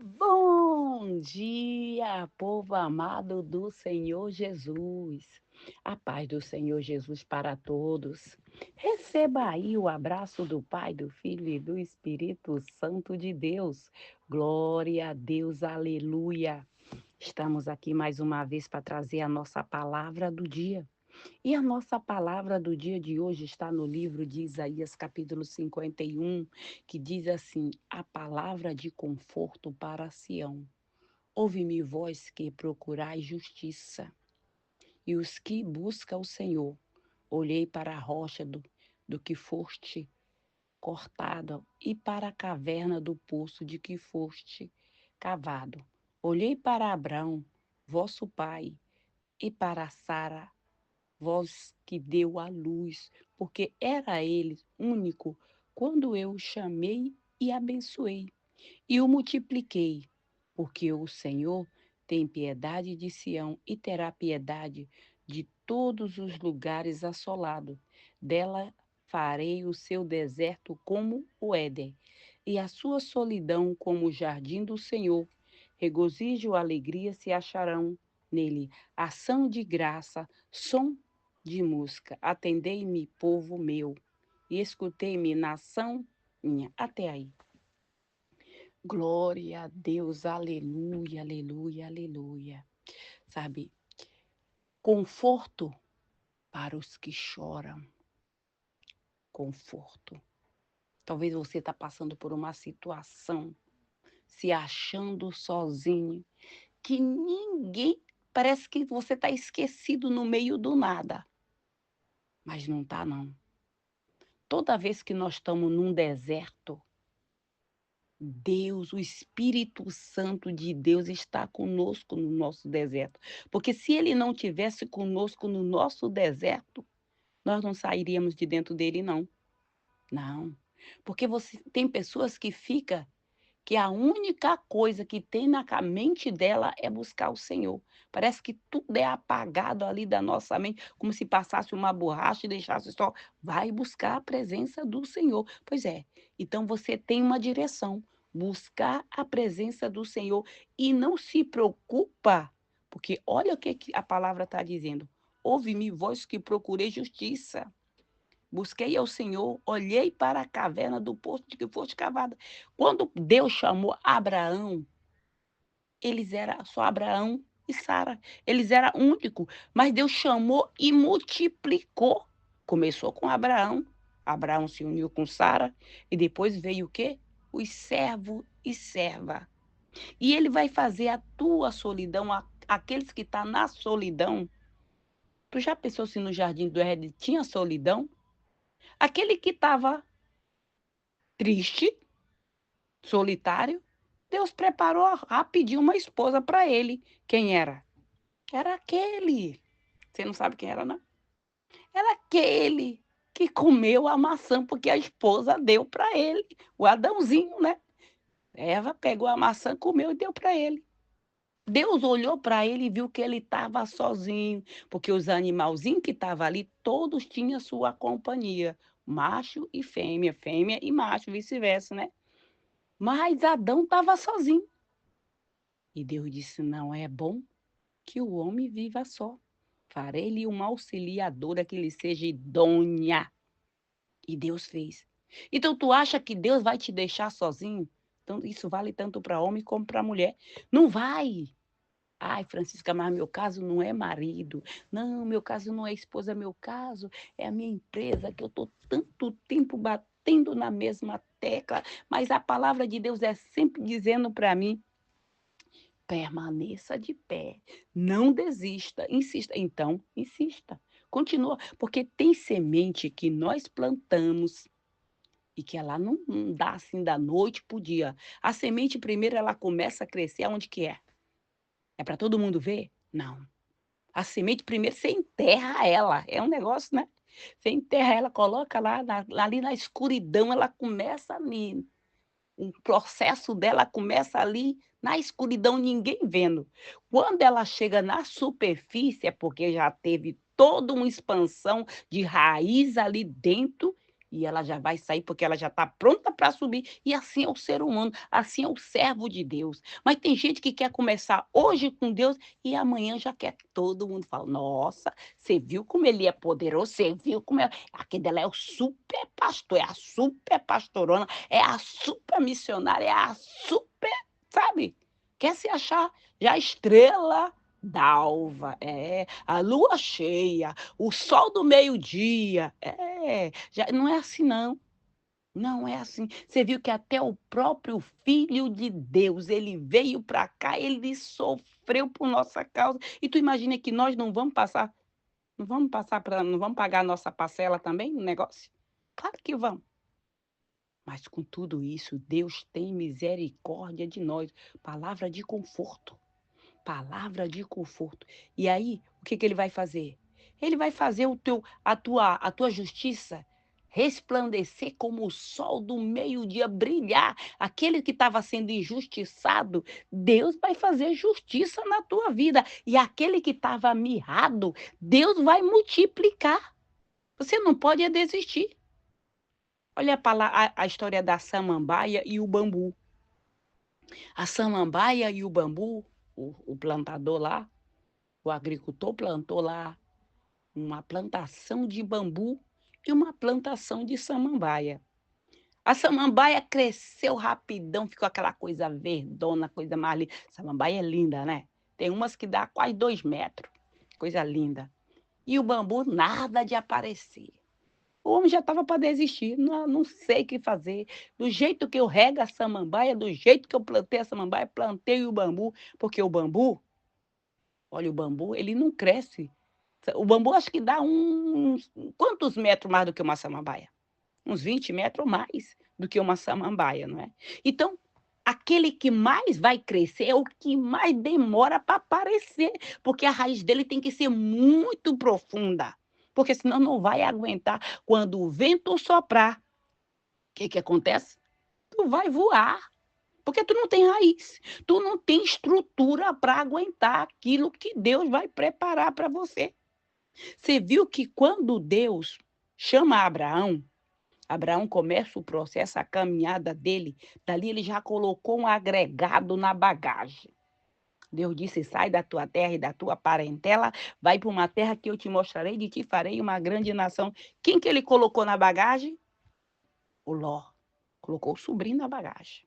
Bom dia, povo amado do Senhor Jesus. A paz do Senhor Jesus para todos. Receba aí o abraço do Pai, do Filho e do Espírito Santo de Deus. Glória a Deus, aleluia. Estamos aqui mais uma vez para trazer a nossa palavra do dia. E a nossa palavra do dia de hoje está no livro de Isaías, capítulo 51, que diz assim: a palavra de conforto para Sião. Ouve-me, vós que procurais justiça, e os que buscam o Senhor. Olhei para a rocha do que foste cortado, e para a caverna do poço de que foste cavado. Olhei para Abraão, vosso pai, e para Sara, vós que deu à luz, porque era ele único quando eu o chamei e abençoei, e o multipliquei, porque o Senhor tem piedade de Sião e terá piedade de todos os lugares assolados. Dela farei o seu deserto como o Éden, e a sua solidão como o jardim do Senhor. Regozijo e alegria se acharão nele, ação de graça, som de música. Atendei-me, povo meu, e escutei-me, nação minha. Até aí. Glória a Deus, aleluia, aleluia, aleluia. Sabe, conforto para os que choram, conforto. Talvez você está passando por uma situação, se achando sozinho, que ninguém, parece que você está esquecido no meio do nada, mas não está não. Toda vez que nós estamos num deserto, Deus, o Espírito Santo de Deus está conosco no nosso deserto. Porque se ele não tivesse conosco no nosso deserto, nós não sairíamos de dentro dele, não. Não. Porque você tem pessoas que ficam que a única coisa que tem na mente dela é buscar o Senhor. Parece que tudo é apagado ali da nossa mente, como se passasse uma borracha e deixasse só. Vai buscar a presença do Senhor. Pois é, então você tem uma direção, buscar a presença do Senhor e não se preocupa, porque olha o que a palavra está dizendo. Ouve-me, vós que procurei justiça. Busquei ao Senhor, olhei para a caverna do poço de que foste cavada. Quando Deus chamou Abraão, eles eram só Abraão e Sara. Eles eram únicos, mas Deus chamou e multiplicou. Começou com Abraão, Abraão se uniu com Sara, e depois veio o quê? Os servos e serva. E ele vai fazer a tua solidão, aqueles que estão na solidão. Tu já pensou se no jardim do Éden tinha solidão? Aquele que estava triste, solitário, Deus preparou rapidinho uma esposa para ele. Quem era? Era aquele. Você não sabe quem era, não? Era aquele que comeu a maçã porque a esposa deu para ele. O Adãozinho, né? Eva pegou a maçã, comeu e deu para ele. Deus olhou para ele e viu que ele estava sozinho, porque os animalzinhos que estavam ali, todos tinham sua companhia, macho e fêmea e macho, vice-versa, né? Mas Adão estava sozinho. E Deus disse: não é bom que o homem viva só. Farei-lhe uma auxiliadora que lhe seja idônea. E Deus fez. Então, tu acha que Deus vai te deixar sozinho? Então, isso vale tanto para homem como para mulher. Não vai. Ai, Francisca, mas meu caso não é marido. Não, meu caso não é esposa, meu caso é a minha empresa, que eu estou tanto tempo batendo na mesma tecla. Mas a palavra de Deus é sempre dizendo para mim: permaneça de pé, não desista, insista. Então, insista, continua, porque tem semente que nós plantamos e que ela não dá assim da noite para o dia. A semente primeiro ela começa a crescer aonde que é? É para todo mundo ver? Não. A semente primeiro você enterra ela, é um negócio, né? Você enterra ela, coloca lá ali na escuridão, ela começa ali. O processo dela começa ali na escuridão, ninguém vendo. Quando ela chega na superfície, é porque já teve toda uma expansão de raiz ali dentro, E ela já vai sair, porque ela já está pronta para subir, e assim é o ser humano, assim é o servo de Deus. Mas tem gente que quer começar hoje com Deus e amanhã já quer todo mundo fala: "Nossa, você viu como ele é poderoso? Você viu como é aquele dela é o super pastor, é a super pastorona, é a super missionária, é a super", sabe? Quer se achar já estrela d'alva, é, a lua cheia, o sol do meio-dia, já não é assim não, não é assim. Você viu que até o próprio Filho de Deus, ele veio para cá, ele sofreu por nossa causa, e tu imagina que nós não vamos pagar a nossa parcela também no negócio? Claro que vamos. Mas com tudo isso, Deus tem misericórdia de nós, palavra de conforto. Palavra de conforto. E aí, o que que ele vai fazer? Ele vai fazer a tua justiça resplandecer como o sol do meio-dia, brilhar. Aquele que estava sendo injustiçado, Deus vai fazer justiça na tua vida. E aquele que estava mirrado, Deus vai multiplicar. Você não pode desistir. Olha a história da samambaia e o bambu. A samambaia e o bambu, o plantador lá, o agricultor plantou lá uma plantação de bambu e uma plantação de samambaia. A samambaia cresceu rapidão, ficou aquela coisa verdona, coisa mais linda. Samambaia é linda, né? Tem umas que dá quase 2 metros, coisa linda. E o bambu nada de aparecer. O homem já estava para desistir, não, não sei o que fazer. Do jeito que eu rego a samambaia, do jeito que eu plantei a samambaia, plantei o bambu, porque o bambu, olha, o bambu, ele não cresce. O bambu acho que dá uns quantos metros mais do que uma samambaia? Uns 20 metros ou mais do que uma samambaia, não é? Então, aquele que mais vai crescer é o que mais demora para aparecer, porque a raiz dele tem que ser muito profunda, porque senão não vai aguentar. Quando o vento soprar, o que que acontece? Tu vai voar, porque tu não tem raiz, tu não tem estrutura para aguentar aquilo que Deus vai preparar para você. Você viu que quando Deus chama Abraão, Abraão começa o processo, a caminhada dele, dali ele já colocou um agregado na bagagem. Deus disse: sai da tua terra e da tua parentela, vai para uma terra que eu te mostrarei, de te farei uma grande nação. Quem que ele colocou na bagagem? O Ló. Colocou o sobrinho na bagagem.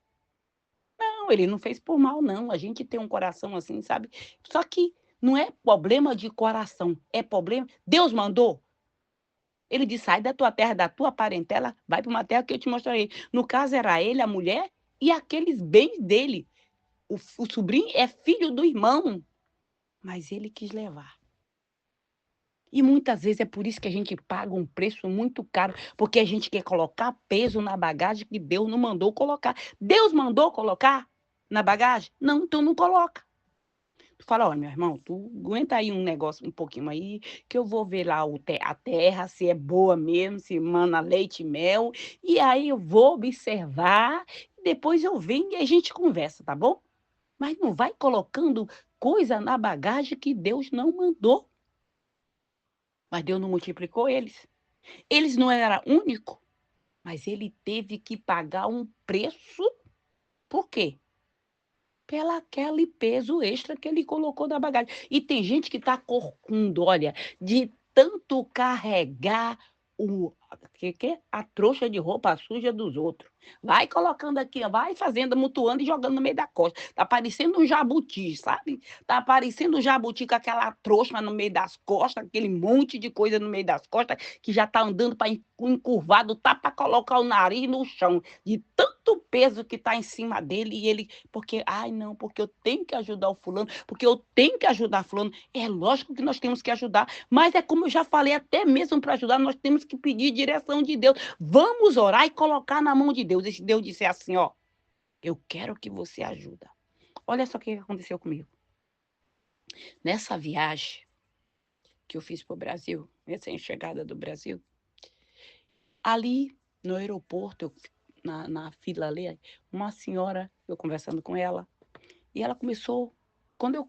Não, ele não fez por mal, não. A gente tem um coração assim, sabe? Só que não é problema de coração, é problema. Deus mandou. Ele disse: sai da tua terra, da tua parentela, vai para uma terra que eu te mostrarei. No caso, era ele, a mulher e aqueles bens dele. O sobrinho é filho do irmão, mas ele quis levar. E muitas vezes é por isso que a gente paga um preço muito caro, porque a gente quer colocar peso na bagagem que Deus não mandou colocar. Deus mandou colocar na bagagem? Não, então não coloca. Tu fala: olha, meu irmão, tu aguenta aí um negócio um pouquinho aí, que eu vou ver lá a terra, se é boa mesmo, se mana leite e mel, e aí eu vou observar, depois eu venho e a gente conversa, tá bom? Mas não vai colocando coisa na bagagem que Deus não mandou. Mas Deus não multiplicou eles. Eles não eram únicos, mas ele teve que pagar um preço. Por quê? Pela aquele peso extra que ele colocou na bagagem. E tem gente que está corcunda, olha, de tanto carregar que é? A trouxa de roupa suja dos outros. Vai colocando aqui, ó, vai fazendo, amontoando e jogando no meio da costa. Tá parecendo um jabuti, sabe? Tá parecendo um jabuti com aquela trouxa no meio das costas, aquele monte de coisa no meio das costas, que já tá andando para encurvado, tá para colocar o nariz no chão, de tanto peso que tá em cima dele, e ele, porque, ai não, porque eu tenho que ajudar o fulano, porque eu tenho que ajudar fulano. É lógico que nós temos que ajudar, mas é como eu já falei, até mesmo para ajudar, nós temos que pedir direção de Deus. Vamos orar e colocar na mão de Deus. E se Deus disser assim, ó, eu quero que você ajuda. Olha só o que aconteceu comigo. Nessa viagem que eu fiz para o Brasil, recém-chegada do Brasil, ali no aeroporto, na fila ali, uma senhora, eu conversando com ela, e ela começou, quando eu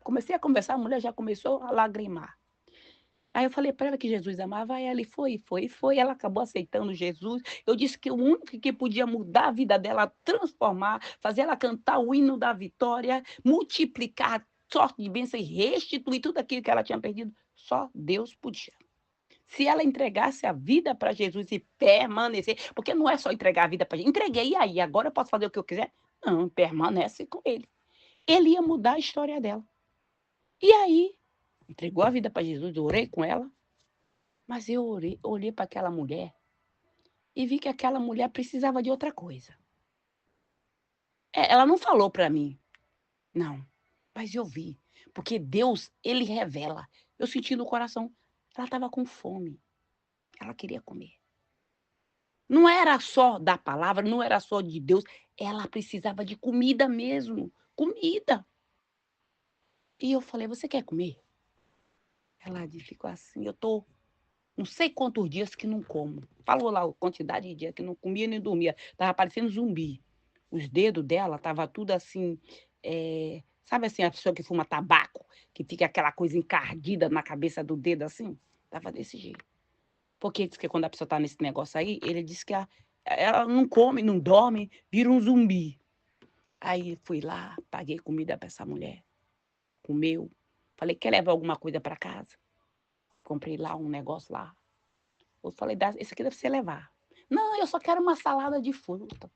comecei a conversar, a mulher já começou a lagrimar. Aí eu falei para ela que Jesus amava ela e foi. Ela acabou aceitando Jesus. Eu disse que o único que podia mudar a vida dela, transformar, fazer ela cantar o hino da vitória, multiplicar a sorte de bênção e restituir tudo aquilo que ela tinha perdido, só Deus podia. Se ela entregasse a vida para Jesus e permanecer, porque não é só entregar a vida para Jesus. Entreguei, e aí? Agora eu posso fazer o que eu quiser? Não, permanece com ele. Ele ia mudar a história dela. E aí, entregou a vida para Jesus, eu orei com ela, mas eu olhei para aquela mulher e vi que aquela mulher precisava de outra coisa. Ela não falou para mim, não, mas eu vi, porque Deus, ele revela. Eu senti no coração, ela estava com fome, ela queria comer. Não era só da palavra, não era só de Deus, ela precisava de comida mesmo, comida. E eu falei: "Você quer comer?" Ela ficou assim: "Eu tô não sei quantos dias que não como". Falou lá a quantidade de dias que não comia nem dormia, estava parecendo zumbi. Os dedos dela estava tudo assim, sabe assim, a pessoa que fuma tabaco, que fica aquela coisa encardida na cabeça do dedo assim? Estava desse jeito. Porque diz que quando a pessoa está nesse negócio aí, ele diz que ela não come, não dorme, vira um zumbi. Aí fui lá, paguei comida para essa mulher, comeu. Falei: "Quer levar alguma coisa para casa?" Comprei lá um negócio lá. Eu falei: "Dá, esse aqui deve você levar". "Não, eu só quero uma salada de fruta".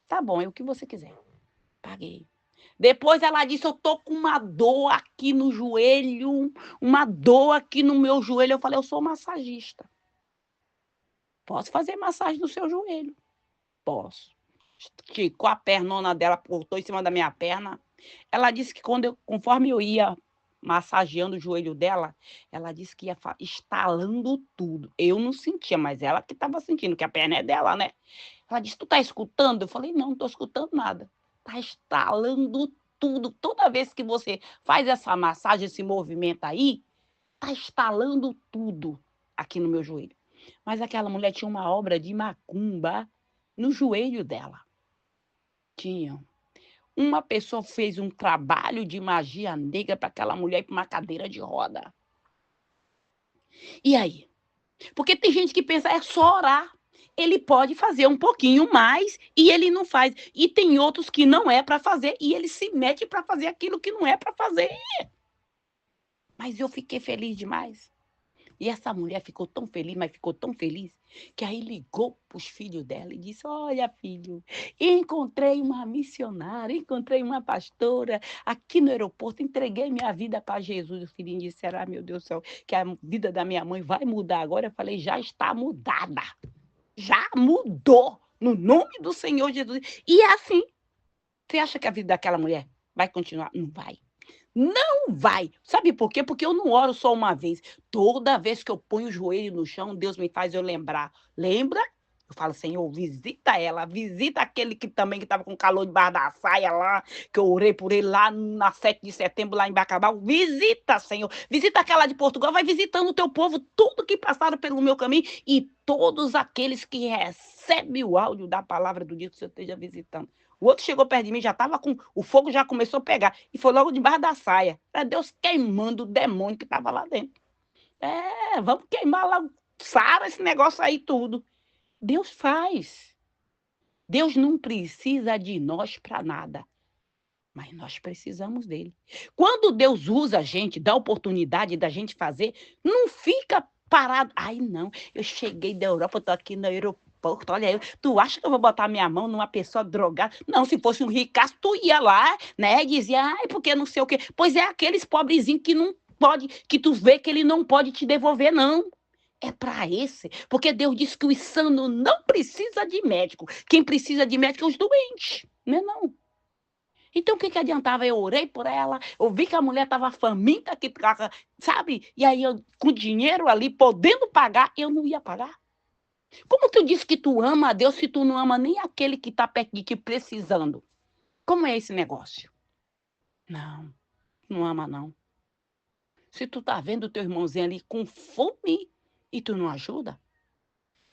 "Tá bom, é o que você quiser". Paguei. Depois ela disse: "Eu tô com uma dor aqui no joelho, uma dor aqui no meu joelho". Eu falei: "Eu sou massagista, posso fazer massagem no seu joelho". "Posso". Esticou a pernona dela, botou em cima da minha perna. Ela disse que conforme eu ia massageando o joelho dela, ela disse que ia estalando tudo. Eu não sentia, mas ela que estava sentindo, que a perna é dela, né. Ela disse: "Tu tá escutando?" Eu falei: "Não, não tô escutando nada". Tá estalando tudo. Toda vez que você faz essa massagem, esse movimento aí, tá estalando tudo aqui no meu joelho. Mas aquela mulher tinha uma obra de macumba no joelho dela. Tinha. Uma pessoa fez um trabalho de magia negra para aquela mulher ir para uma cadeira de roda. E aí? Porque tem gente que pensa: "É só orar". Ele pode fazer um pouquinho mais e ele não faz. E tem outros que não é para fazer e ele se mete para fazer aquilo que não é para fazer. Mas eu fiquei feliz demais. E essa mulher ficou tão feliz, mas ficou tão feliz, que aí ligou para os filhos dela e disse: "Olha, filho, encontrei uma missionária, encontrei uma pastora aqui no aeroporto, entreguei minha vida para Jesus". O filhinho disse: "Ah, meu Deus do céu, que a vida da minha mãe vai mudar agora". Eu falei: "Já está mudada, já mudou, no nome do Senhor Jesus". E é assim. Você acha que a vida daquela mulher vai continuar? Não vai. Não vai. Sabe por quê? Porque eu não oro só uma vez. Toda vez que eu ponho o joelho no chão, Deus me faz eu lembrar. Lembra? Eu falo: "Senhor, visita ela, visita aquele que também que estava com calor debaixo da saia lá, que eu orei por ele lá na 7 de setembro, lá em Bacabal. Visita, Senhor. Visita aquela de Portugal, vai visitando o teu povo, tudo que passaram pelo meu caminho e todos aqueles que recebem o áudio da palavra do dia que o Senhor esteja visitando". O outro chegou perto de mim, já estava com o fogo já começou a pegar, e foi logo debaixo da saia. Era Deus queimando o demônio que estava lá dentro. É, vamos queimar lá, sara esse negócio aí tudo. Deus faz. Deus não precisa de nós para nada, mas nós precisamos dele. Quando Deus usa a gente, dá oportunidade da gente fazer, não fica parado. "Ai, não, eu cheguei da Europa, eu tô aqui no aeroporto, olha eu, tu acha que eu vou botar minha mão numa pessoa drogada?". Não, se fosse um ricaço, tu ia lá, né, e dizia: "Ai, porque não sei o quê". Pois é aqueles pobrezinhos que não pode, que tu vê que ele não pode te devolver não. É para esse, porque Deus disse que os sanos não precisa de médico, quem precisa de médico é os doentes, não é não. Então o que que adiantava? Eu orei por ela, eu vi que a mulher estava faminta, que estava, sabe, e aí eu com dinheiro ali, podendo pagar, eu não ia pagar. Como tu diz que tu ama a Deus se tu não ama nem aquele que está perto de ti precisando? Como é esse negócio? Não, não ama não. Se tu tá vendo o teu irmãozinho ali com fome e tu não ajuda,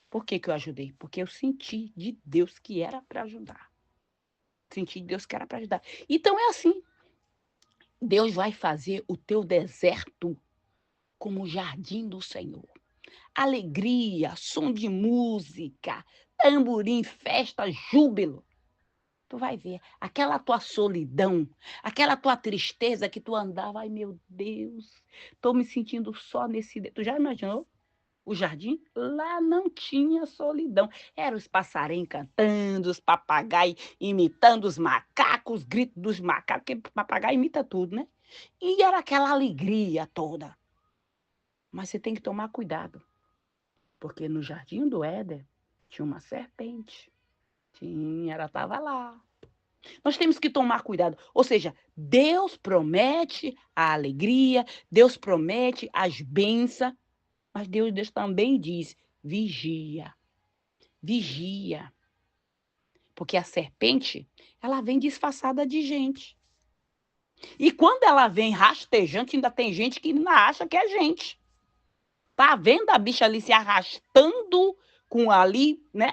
por que que eu ajudei? Porque eu senti de Deus que era para ajudar. Senti de Deus que era para ajudar. Então é assim, Deus vai fazer o teu deserto como o jardim do Senhor. Alegria, som de música, tamborim, festa, júbilo. Tu vai ver, aquela tua solidão, aquela tua tristeza que tu andava, ai meu Deus, tô me sentindo só nesse... Tu já imaginou? O jardim, lá não tinha solidão. Eram os passarinhos cantando, os papagaios imitando os macacos, os gritos dos macacos, porque papagaio imita tudo, né? E era aquela alegria toda. Mas você tem que tomar cuidado, porque no jardim do Éden tinha uma serpente. Tinha, ela estava lá. Nós temos que tomar cuidado. Ou seja, Deus promete a alegria, Deus promete as bênçãos, mas Deus também diz: vigia, vigia. Porque a serpente, ela vem disfarçada de gente. E quando ela vem rastejante, ainda tem gente que ainda acha que é gente. Tá vendo a bicha ali se arrastando com ali, né?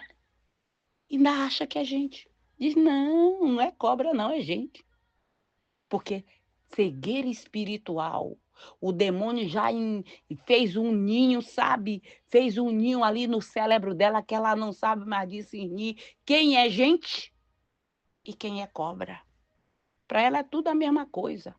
E ainda acha que é gente. Diz, não, não é cobra, não, é gente. Porque cegueira espiritual. O demônio já fez um ninho, sabe? Fez um ninho ali no cérebro dela que ela não sabe mais discernir quem é gente e quem é cobra. Para ela é tudo a mesma coisa.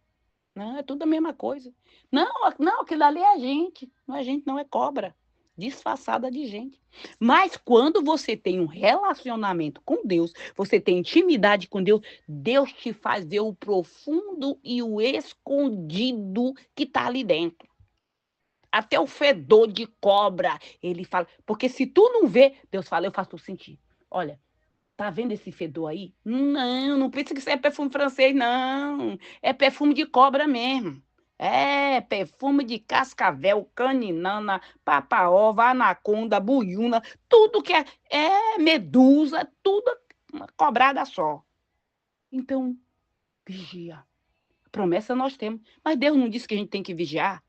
Não, é tudo a mesma coisa. Não, não, aquilo ali é gente. Não é gente, não é cobra. Disfarçada de gente. Mas quando você tem um relacionamento com Deus, você tem intimidade com Deus, Deus te faz ver o profundo e o escondido que está ali dentro. Até o fedor de cobra, ele fala. Porque se tu não vê, Deus fala, eu faço tu sentir. Olha, tá vendo esse fedor aí? Não, não pensa que isso é perfume francês, não. É perfume de cobra mesmo. É perfume de cascavel, caninana, papa-ova, anaconda, buiúna, tudo que é medusa, tudo uma cobrada só. Então, vigia. Promessa nós temos, mas Deus não disse que a gente tem que vigiar?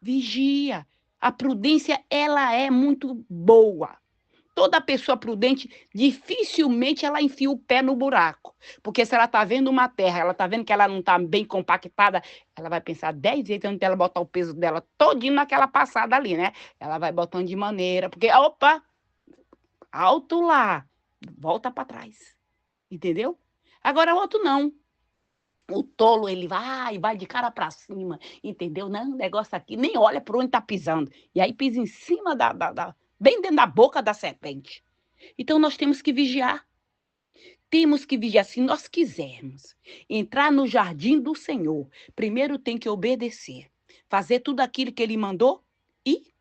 Vigia. A prudência, ela é muito boa. Toda pessoa prudente, dificilmente ela enfia o pé no buraco. Porque se ela está vendo uma terra, ela está vendo que ela não está bem compactada, ela vai pensar 10 vezes antes dela botar o peso dela todinho naquela passada ali, né? Ela vai botando de maneira, porque, opa, alto lá, volta para trás. Entendeu? Agora o outro não. O tolo, ele vai de cara para cima, entendeu? Não, o negócio aqui, nem olha por onde está pisando. E aí pisa em cima bem dentro da boca da serpente. Então, nós temos que vigiar. Temos que vigiar. Se nós quisermos entrar no jardim do Senhor, primeiro tem que obedecer, fazer tudo aquilo que Ele mandou e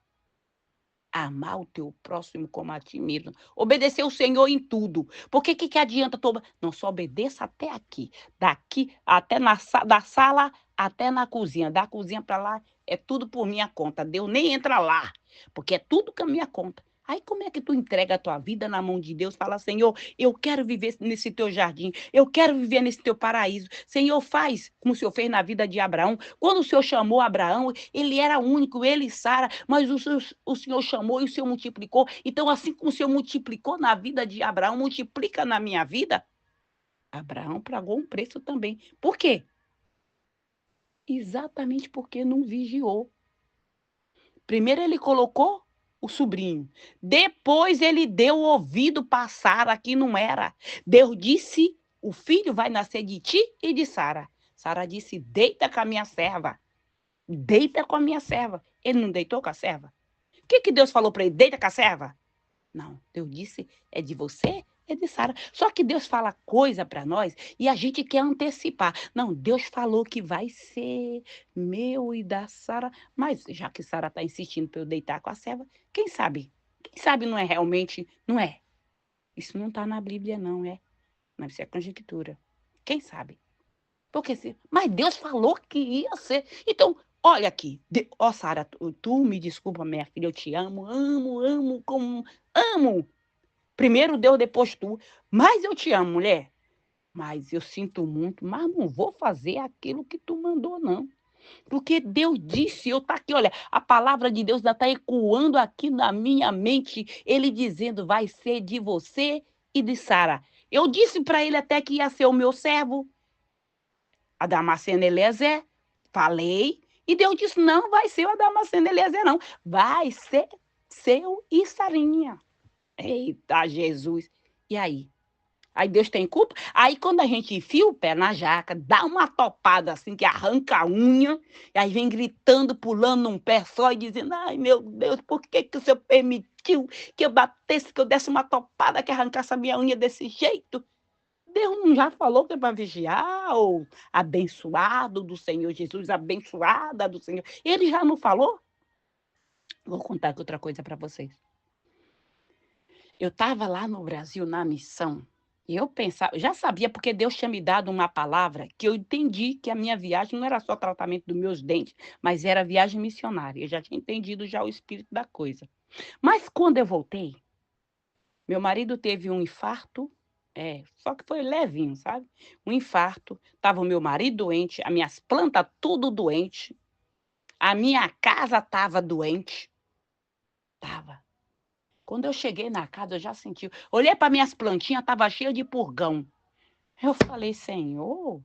amar o teu próximo como a ti mesmo. Obedecer o Senhor em tudo. Porque que adianta? Não, só obedeça até aqui. Daqui até da sala até na cozinha. Da cozinha para lá é tudo por minha conta. Deus nem entra lá, porque é tudo com a minha conta. Aí como é que tu entrega a tua vida na mão de Deus? Fala, Senhor, eu quero viver nesse teu jardim. Eu quero viver nesse teu paraíso. Senhor, faz como o Senhor fez na vida de Abraão. Quando o Senhor chamou Abraão, ele era único, ele e Sara, mas o Senhor chamou e o Senhor multiplicou. Então, assim como o Senhor multiplicou na vida de Abraão, multiplica na minha vida. Abraão pagou um preço também. Por quê? Exatamente porque não vigiou. Primeiro ele colocou o sobrinho. Depois ele deu o ouvido para Sara, que não era. Deus disse, o filho vai nascer de ti e de Sara. Sara disse, deita com a minha serva. Deita com a minha serva. Ele não deitou com a serva? O que Deus falou para ele? Deita com a serva? Não, Deus disse, é de você, é de Sara. Só que Deus fala coisa para nós e a gente quer antecipar. Não, Deus falou que vai ser meu e da Sara, mas já que Sara está insistindo para eu deitar com a serva, quem sabe? Quem sabe não é realmente, não é? Isso não está na Bíblia, não, é? Mas isso é conjectura. Quem sabe? Porque mas Deus falou que ia ser. Então, olha aqui. Sara, tu me desculpa, minha filha, eu te amo, amo, como amo. Primeiro Deus, depois tu. Mas eu te amo, mulher. Mas eu sinto muito, mas não vou fazer aquilo que tu mandou, não. Porque Deus disse, eu tá aqui, olha, a palavra de Deus ainda está ecoando aqui na minha mente, ele dizendo, vai ser de você e de Sara. Eu disse para ele até que ia ser o meu servo, a Damasceno Eliezer, falei, E Deus disse, não vai ser o Damasceno Eliezer, não. Vai ser seu e Sarinha. Eita, Jesus. E aí? Aí Deus tem culpa? Aí quando a gente enfia o pé na jaca, dá uma topada assim, que arranca a unha, e aí vem gritando, pulando num pé só e dizendo, ai meu Deus, por que que o Senhor permitiu que eu batesse, que eu desse uma topada, que arrancasse a minha unha desse jeito? Deus não já falou que é para vigiar, ou abençoado do Senhor Jesus, abençoada do Senhor. Ele já não falou? Vou contar aqui outra coisa para vocês. Eu estava lá no Brasil, na missão, e eu pensava, já sabia, porque Deus tinha me dado uma palavra que eu entendi que a minha viagem não era só tratamento dos meus dentes, mas era viagem missionária. Eu já tinha entendido já o espírito da coisa. Mas quando eu voltei, meu marido teve um infarto, só que foi levinho, sabe? Um infarto, estava o meu marido doente, as minhas plantas tudo doente, a minha casa estava doente, estava. Quando eu cheguei na casa, eu já senti. Olhei para minhas plantinhas, estava cheia de purgão. Eu falei, Senhor.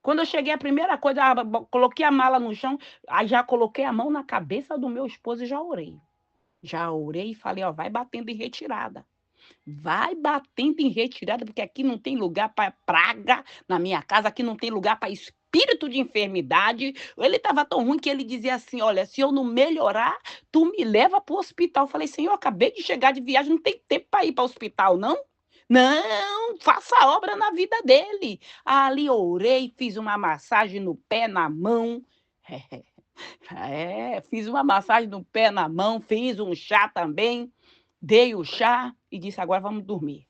Quando eu cheguei, a primeira coisa, coloquei a mala no chão, aí já coloquei a mão na cabeça do meu esposo e já orei. Já orei e falei, ó, vai batendo em retirada. Vai batendo em retirada, porque aqui não tem lugar para praga na minha casa, aqui não tem lugar para espírito de enfermidade. Ele estava tão ruim que ele dizia assim: olha, se eu não melhorar, tu me leva para o hospital. Eu falei, Senhor, eu acabei de chegar de viagem, não tem tempo para ir para o hospital, não? Não, faça a obra na vida dele. Ali orei, fiz uma massagem no pé, na mão. Fiz uma massagem no pé, na mão, fiz um chá também. Dei o chá e disse, agora vamos dormir.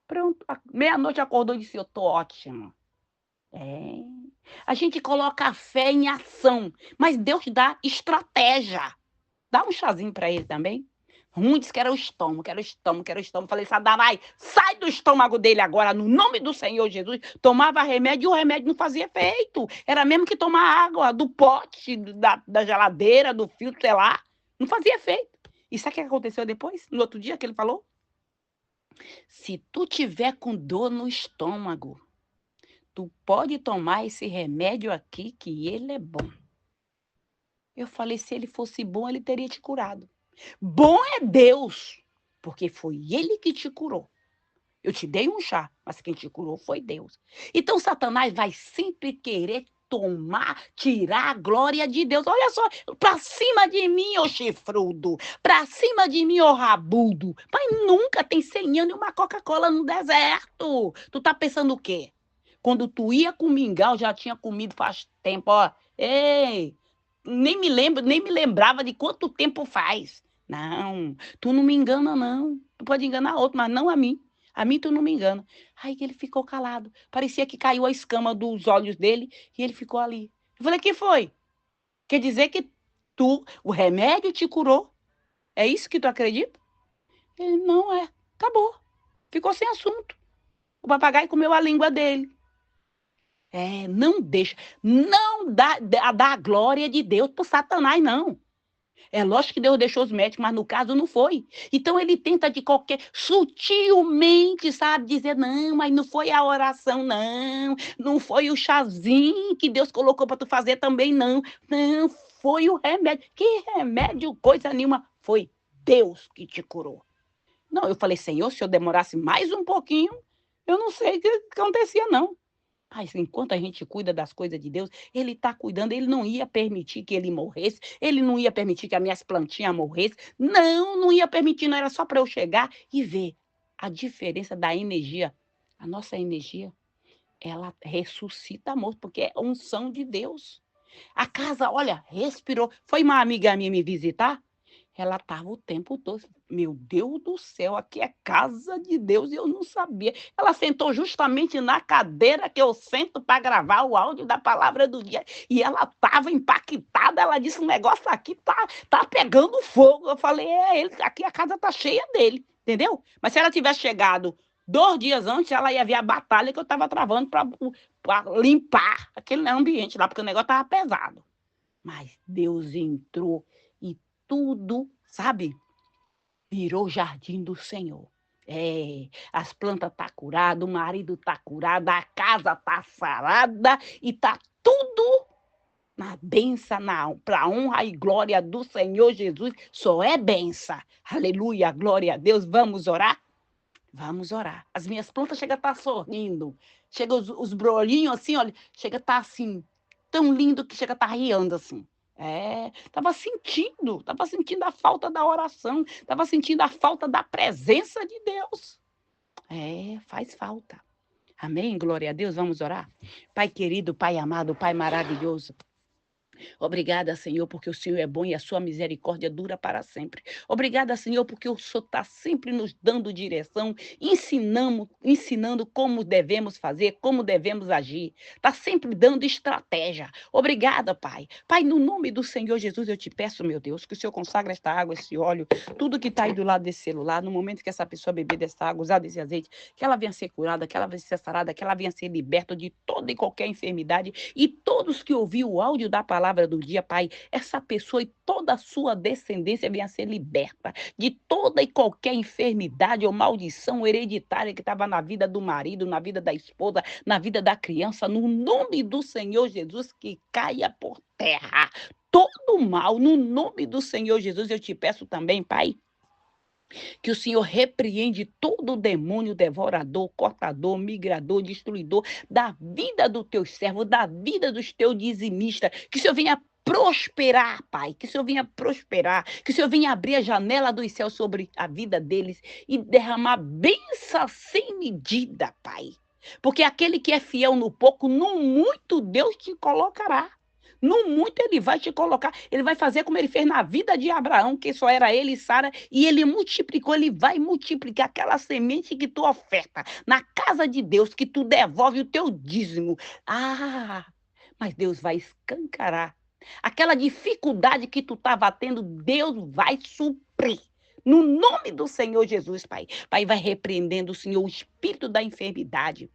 Pronto, meia-noite acordou e disse, eu tô ótima. É. A gente coloca a fé em ação, mas Deus dá estratégia. Dá um chazinho para ele também. Um disse que era o estômago, que era o estômago, que era o estômago. Falei, Satanás, sai do estômago dele agora, no nome do Senhor Jesus. Tomava remédio e o remédio não fazia efeito. Era mesmo que tomar água do pote, da geladeira, do filtro, sei lá. Não fazia efeito. E sabe o que aconteceu depois? No outro dia que ele falou? Se tu tiver com dor no estômago, tu pode tomar esse remédio aqui, que ele é bom. Eu falei, se ele fosse bom, ele teria te curado. Bom é Deus, porque foi ele que te curou. Eu te dei um chá, mas quem te curou foi Deus. Então Satanás vai sempre querer tomar, tirar a glória de Deus. Olha só, pra cima de mim, ô chifrudo. Pra cima de mim, ô rabudo. Mas nunca tem 100 anos e uma Coca-Cola no deserto. Tu tá pensando o quê? Quando tu ia com mingau, já tinha comido faz tempo, ó. Ei, nem me lembro, nem me lembrava de quanto tempo faz. Não, tu não me engana, não. Tu pode enganar outro, mas não a mim. A mim tu não me engana. Aí ele ficou calado. Parecia que caiu a escama dos olhos dele e ele ficou ali. Eu falei, que foi? Quer dizer que o remédio te curou? É isso que tu acredita? Ele, não é. Acabou. Ficou sem assunto. O papagaio comeu a língua dele. Não deixa. Não dá a glória de Deus pro Satanás, não. É lógico que Deus deixou os médicos, mas no caso não foi. Então ele tenta de qualquer, sutilmente, sabe, dizer, não, mas não foi a oração, não. Não foi o chazinho que Deus colocou para tu fazer também, não. Não, foi o remédio. Que remédio, coisa nenhuma. Foi Deus que te curou. Não, eu falei, Senhor, se eu demorasse mais um pouquinho, eu não sei o que acontecia, não. Mas enquanto a gente cuida das coisas de Deus, Ele está cuidando, Ele não ia permitir que ele morresse, Ele não ia permitir que as minhas plantinhas morressem, não ia permitir, não era só para eu chegar e ver a diferença da energia. A nossa energia, ela ressuscita morto, porque é unção de Deus. A casa, olha, respirou. Foi uma amiga minha me visitar, ela estava o tempo todo. Meu Deus do céu, aqui é casa de Deus e eu não sabia. Ela sentou justamente na cadeira que eu sento para gravar o áudio da palavra do dia. E ela estava impactada. Ela disse: o negócio aqui tá pegando fogo. Eu falei: aqui a casa tá cheia dele, entendeu? Mas se ela tivesse chegado 2 dias antes, ela ia ver a batalha que eu estava travando para limpar aquele ambiente lá, porque o negócio estava pesado. Mas Deus entrou e tudo, sabe, virou jardim do Senhor. As plantas tá curadas, o marido tá curado, a casa tá sarada e tá tudo Na benção, para a honra e glória do Senhor Jesus, só é benção. Aleluia, glória a Deus. Vamos orar? Vamos orar. As minhas plantas chegam a estar sorrindo. Chega os brolinhos assim, olha, chega a estar assim, tão lindo que chega a estar riando assim. Estava sentindo a falta da oração, estava sentindo a falta da presença de Deus. Faz falta. Amém? Glória a Deus. Vamos orar? Pai querido, Pai amado, Pai maravilhoso. Obrigada, Senhor, porque o Senhor é bom e a sua misericórdia dura para sempre. Obrigada, Senhor, porque o Senhor está sempre nos dando direção, ensinando como devemos fazer, como devemos agir. Está sempre dando estratégia. Obrigada, Pai. Pai, no nome do Senhor Jesus, eu te peço, meu Deus, que o Senhor consagre esta água, esse óleo, tudo que está aí do lado desse celular, no momento que essa pessoa beber dessa água, usar desse azeite, que ela venha ser curada, que ela venha ser sarada, que ela venha ser liberta de toda e qualquer enfermidade. E todos que ouviram o áudio da palavra do dia, Pai, essa pessoa e toda a sua descendência venha ser liberta de toda e qualquer enfermidade ou maldição hereditária que estava na vida do marido, na vida da esposa, na vida da criança, no nome do Senhor Jesus, que caia por terra todo mal, no nome do Senhor Jesus. Eu te peço também, Pai, que o Senhor repreende todo demônio devorador, cortador, migrador, destruidor da vida dos teus servos, da vida dos teus dizimistas. Que o Senhor venha prosperar, Pai. Que o Senhor venha prosperar. Que o Senhor venha abrir a janela dos céus sobre a vida deles e derramar bênção sem medida, Pai. Porque aquele que é fiel no pouco, no muito Deus te colocará. No muito ele vai te colocar, ele vai fazer como ele fez na vida de Abraão, que só era ele e Sara, e ele multiplicou, ele vai multiplicar aquela semente que tu oferta na casa de Deus, que tu devolve o teu dízimo. Mas Deus vai escancarar. Aquela dificuldade que tu estava tendo, Deus vai suprir. No nome do Senhor Jesus, Pai. Pai, vai repreendendo, Senhor, o espírito da enfermidade.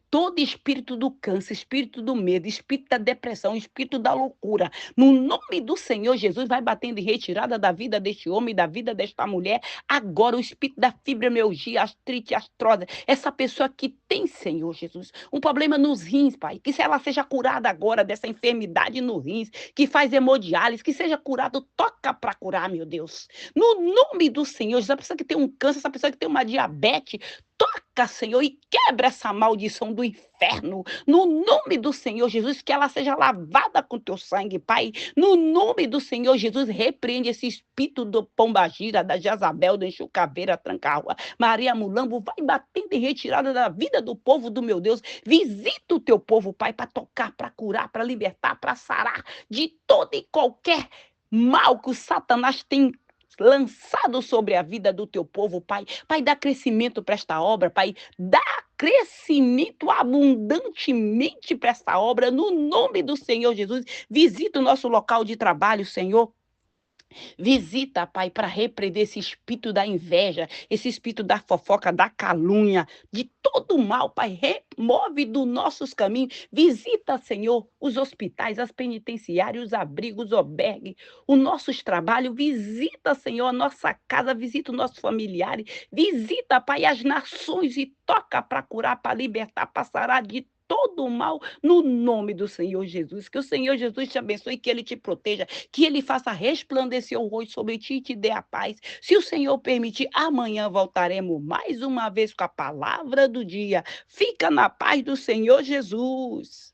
Todo espírito do câncer, espírito do medo, espírito da depressão, espírito da loucura, no nome do Senhor Jesus, vai batendo em retirada da vida deste homem, da vida desta mulher. Agora o espírito da fibromialgia, artrite, artrose, essa pessoa que tem, Senhor Jesus, um problema nos rins, Pai, que se ela seja curada agora dessa enfermidade nos rins, que faz hemodiálise, que seja curado, toca para curar, meu Deus. No nome do Senhor Jesus, essa pessoa que tem um câncer, essa pessoa que tem uma diabetes, toca, Senhor, e quebra essa maldição do inferno. No nome do Senhor Jesus, que ela seja lavada com teu sangue, Pai. No nome do Senhor Jesus, repreende esse espírito do pombagira, da Jezabel, da enxucaveira, tranca-rua. Maria Mulambo, vai batendo em retirada da vida do povo do meu Deus. Visita o teu povo, Pai, para tocar, para curar, para libertar, para sarar de todo e qualquer mal que o Satanás tem lançado sobre a vida do teu povo, Pai. Pai, dá crescimento para esta obra, Pai. Dá crescimento abundantemente para esta obra, no nome do Senhor Jesus. Visita o nosso local de trabalho, Senhor. Visita, Pai, para repreender esse espírito da inveja, esse espírito da fofoca, da calúnia, de todo o mal, Pai. Remove dos nossos caminhos. Visita, Senhor, os hospitais, as penitenciárias, os abrigos, os albergues, os nossos trabalhos. Visita, Senhor, a nossa casa, visita os nossos familiares. Visita, Pai, as nações e toca para curar, para libertar, para sarar de todo o mal, no nome do Senhor Jesus. Que o Senhor Jesus te abençoe, que Ele te proteja, que Ele faça resplandecer o rosto sobre ti e te dê a paz. Se o Senhor permitir, amanhã voltaremos mais uma vez com a palavra do dia. Fica na paz do Senhor Jesus.